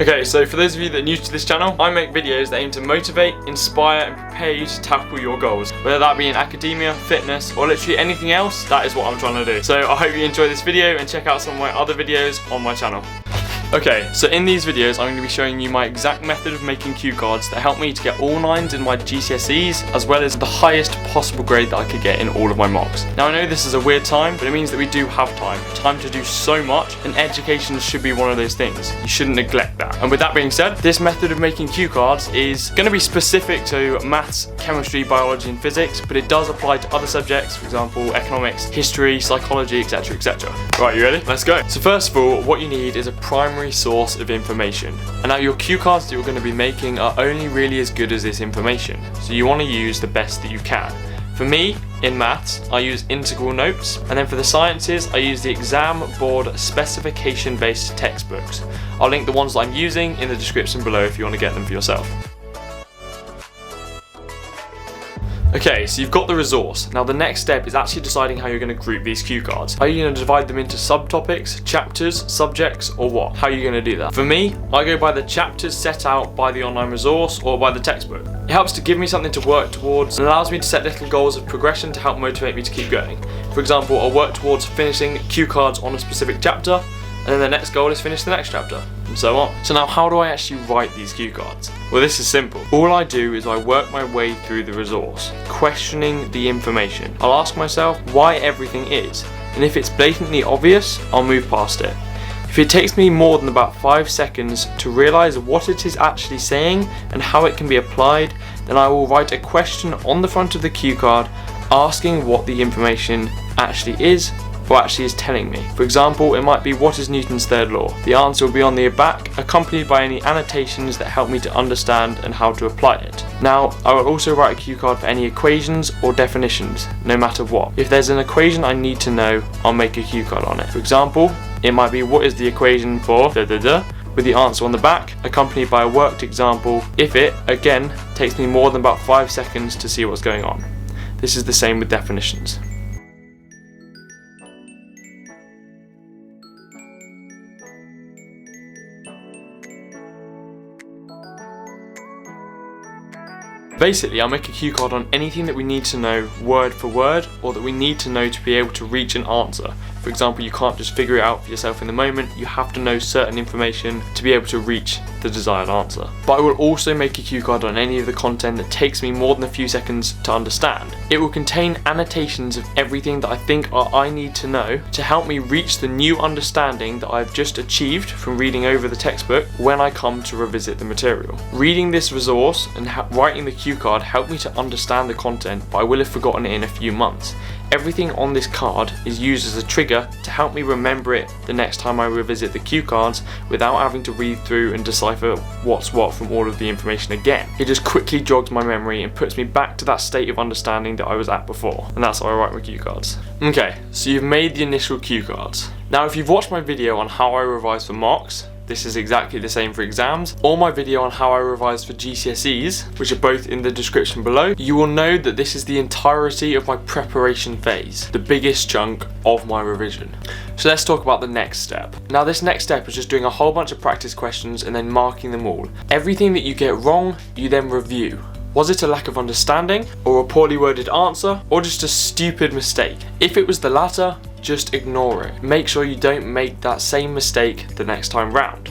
Okay, so for those of you that are new to this channel, I make videos that aim to motivate, inspire and prepare you to tackle your goals. Whether that be in academia, fitness or literally anything else, that is what I'm trying to do. So I hope you enjoy this video and check out some of my other videos on my channel. Okay, so in these videos I'm going to be showing you my exact method of making cue cards that help me to get all 9's in my GCSEs, as well as the highest possible grade that I could get in all of my mocks. Now I know this is a weird time, but it means that we do have time to do so much, and education should be one of those things. You shouldn't neglect that. And with that being said, this method of making cue cards is going to be specific to maths, chemistry, biology and physics, but it does apply to other subjects, for example economics, history, psychology, etc, etc. Right, you ready? Let's go. So first of all, what you need is a primary source of information. And now your cue cards that you're going to be making are only really as good as this information, so you want to use the best that you can. For me, in maths, I use integral notes, and then for the sciences, I use the exam board specification based textbooks. I'll link the ones that I'm using in the description below if you want to get them for yourself. Okay, so you've got the resource. Now the next step is actually deciding how you're going to group these cue cards. Are you going to divide them into subtopics, chapters, subjects, or what? How are you going to do that? For me, I go by the chapters set out by the online resource or by the textbook. It helps to give me something to work towards and allows me to set little goals of progression to help motivate me to keep going. For example, I'll work towards finishing cue cards on a specific chapter, and then the next goal is finish the next chapter, and so on. So now how do I actually write these cue cards? Well, this is simple. All I do is I work my way through the resource, questioning the information. I'll ask myself why everything is, and if it's blatantly obvious, I'll move past it. If it takes me more than about 5 seconds to realise what it is actually saying and how it can be applied, then I will write a question on the front of the cue card asking what the information actually is or actually is telling me. For example, it might be, what is Newton's third law? The answer will be on the back, accompanied by any annotations that help me to understand and how to apply it. Now, I will also write a cue card for any equations or definitions, no matter what. If there's an equation I need to know, I'll make a cue card on it. For example, it might be, what is the equation for da da da, with the answer on the back, accompanied by a worked example, if it, again, takes me more than about 5 seconds to see what's going on. This is the same with definitions. Basically, I'll make a cue card on anything that we need to know word for word, or that we need to know to be able to reach an answer. For example, you can't just figure it out for yourself in the moment, you have to know certain information to be able to reach the desired answer. But I will also make a cue card on any of the content that takes me more than a few seconds to understand. It will contain annotations of everything that I think I need to know to help me reach the new understanding that I've just achieved from reading over the textbook when I come to revisit the material. Reading this resource and writing the cue card helped me to understand the content, but I will have forgotten it in a few months. Everything on this card is used as a trigger to help me remember it the next time I revisit the cue cards without having to read through and decipher what's what from all of the information again. It just quickly jogs my memory and puts me back to that state of understanding that I was at before, and that's how I write my cue cards. Okay, so you've made the initial cue cards. Now if you've watched my video on how I revise for mocks, this is exactly the same for exams, or my video on how I revise for GCSEs, which are both in the description below, you will know that this is the entirety of my preparation phase, the biggest chunk of my revision. So let's talk about the next step. Now this next step is just doing a whole bunch of practice questions and then marking them all. Everything that you get wrong, you then review. Was it a lack of understanding, or a poorly worded answer, or just a stupid mistake? If it was the latter, just ignore it. Make sure you don't make that same mistake the next time round.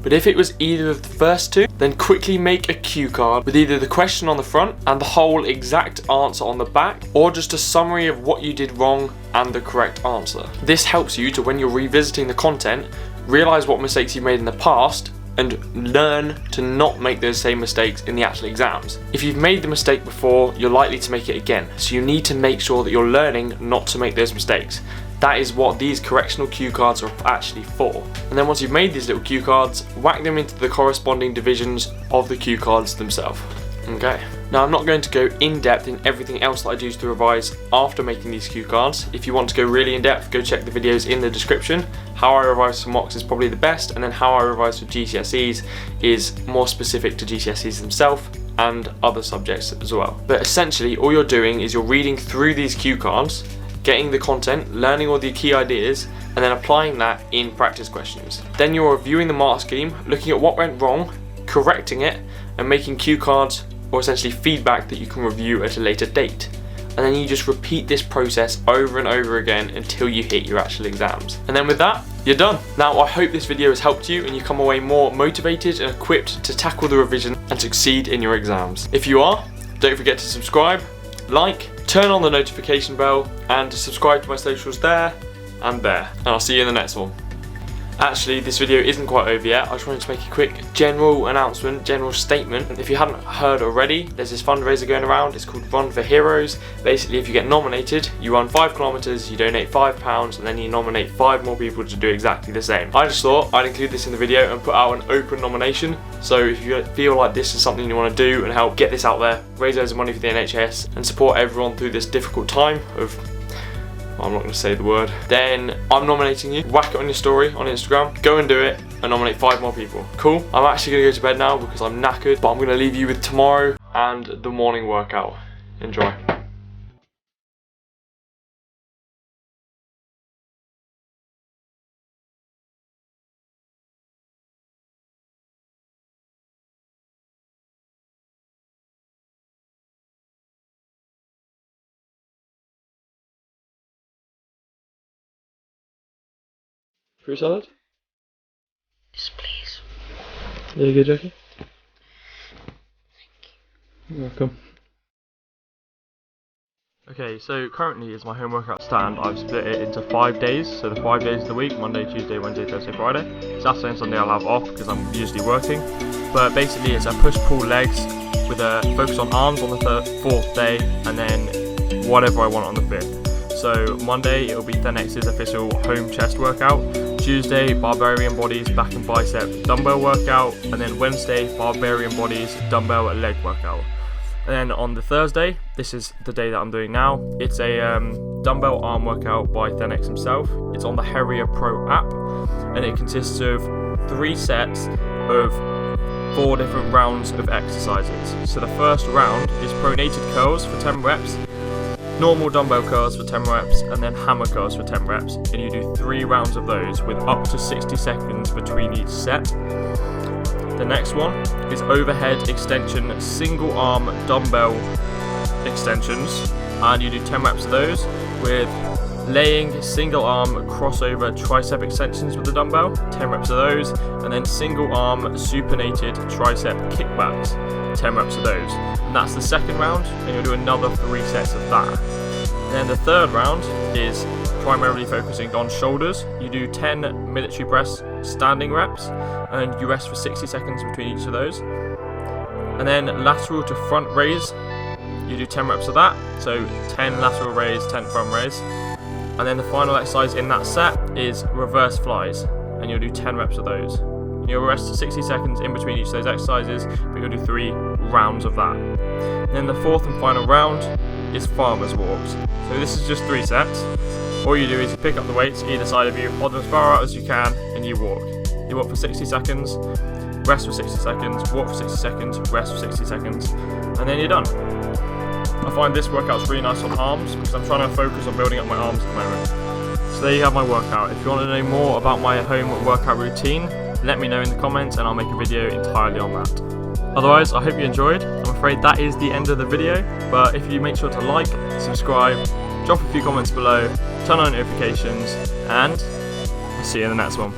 But if it was either of the first two, then quickly make a cue card with either the question on the front and the whole exact answer on the back, or just a summary of what you did wrong and the correct answer. This helps you to, when you're revisiting the content, realise what mistakes you made in the past and learn to not make those same mistakes in the actual exams. If you've made the mistake before, you're likely to make it again, so you need to make sure that you're learning not to make those mistakes. That is what these correctional cue cards are actually for. And then once you've made these little cue cards, whack them into the corresponding divisions of the cue cards themselves. Okay. Now I'm not going to go in depth in everything else that I do to revise after making these cue cards. If you want to go really in depth, go check the videos in the description. How I revise for mocks is probably the best, and then how I revise for GCSEs is more specific to GCSEs themselves and other subjects as well. But essentially all you're doing is you're reading through these cue cards, getting the content, learning all the key ideas, and then applying that in practice questions. Then you're reviewing the mark scheme, looking at what went wrong, correcting it, and making cue cards, or essentially feedback that you can review at a later date. And then you just repeat this process over and over again until you hit your actual exams. And then with that, you're done. Now, I hope this video has helped you and you come away more motivated and equipped to tackle the revision and succeed in your exams. If you are, don't forget to subscribe, like, turn on the notification bell, and subscribe to my socials there and there. And I'll see you in the next one. Actually, this video isn't quite over yet. I just wanted to make a quick general announcement, general statement. If you hadn't heard already, there's this fundraiser going around. It's called Run for Heroes. Basically, if you get nominated, you run 5 kilometers, you donate £5, and then you nominate 5 more people to do exactly the same. I just thought I'd include this in the video and put out an open nomination. So if you feel like this is something you want to do and help get this out there, raise loads of money for the NHS, and support everyone through this difficult time of, I'm not going to say the word, then I'm nominating you. Whack it on your story on Instagram, go and do it, and nominate 5 more people. Cool? I'm actually going to go to bed now because I'm knackered, but I'm going to leave you with tomorrow and the morning workout. Enjoy. Fruit salad? Yes, please. There you go, Jackie. Thank You're welcome. Okay, so currently as my home workout stand, I've split it into 5 days. So the 5 days of the week: Monday, Tuesday, Wednesday, Thursday, Friday. Saturday and Sunday I'll have off because I'm usually working. But basically it's a push-pull legs with a focus on arms on the 4th day, and then whatever I want on the 5th. So Monday it'll be 10x's official home chest workout. Tuesday, barbarian bodies, back and bicep dumbbell workout, and then Wednesday, barbarian bodies, dumbbell leg workout. And then on the Thursday, this is the day that I'm doing now, it's a dumbbell arm workout by 10x himself. It's on the Harrier Pro app, and it consists of 3 sets of 4 different rounds of exercises. So the first round is pronated curls for 10 reps, normal dumbbell curls for 10 reps, and then hammer curls for 10 reps, and you do 3 rounds of those with up to 60 seconds between each set. The next one is overhead extension single arm dumbbell extensions, and you do 10 reps of those with laying single arm crossover tricep extensions with the dumbbell, 10 reps of those, and then single arm supinated tricep kickbacks, 10 reps of those. And that's the second round, and you'll do another 3 sets of that. And then the third round is primarily focusing on shoulders. You do 10 military press standing reps, and you rest for 60 seconds between each of those. And then lateral to front raise, you do 10 reps of that, so 10 lateral raise, 10 front raise. And then the final exercise in that set is reverse flies, and you'll do 10 reps of those. And you'll rest 60 seconds in between each of those exercises, but you'll do 3 rounds of that. And then the fourth and final round is farmer's walks. So this is just 3 sets. All you do is you pick up the weights either side of you, hold them as far out as you can, and you walk. You walk for 60 seconds, rest for 60 seconds, walk for 60 seconds, rest for 60 seconds, and then you're done. I find this workout's really nice on arms because I'm trying to focus on building up my arms at the moment. So there you have my workout. If you want to know more about my home workout routine, let me know in the comments and I'll make a video entirely on that. Otherwise, I hope you enjoyed. I'm afraid that is the end of the video, but if you make sure to like, subscribe, drop a few comments below, turn on notifications, and I'll see you in the next one.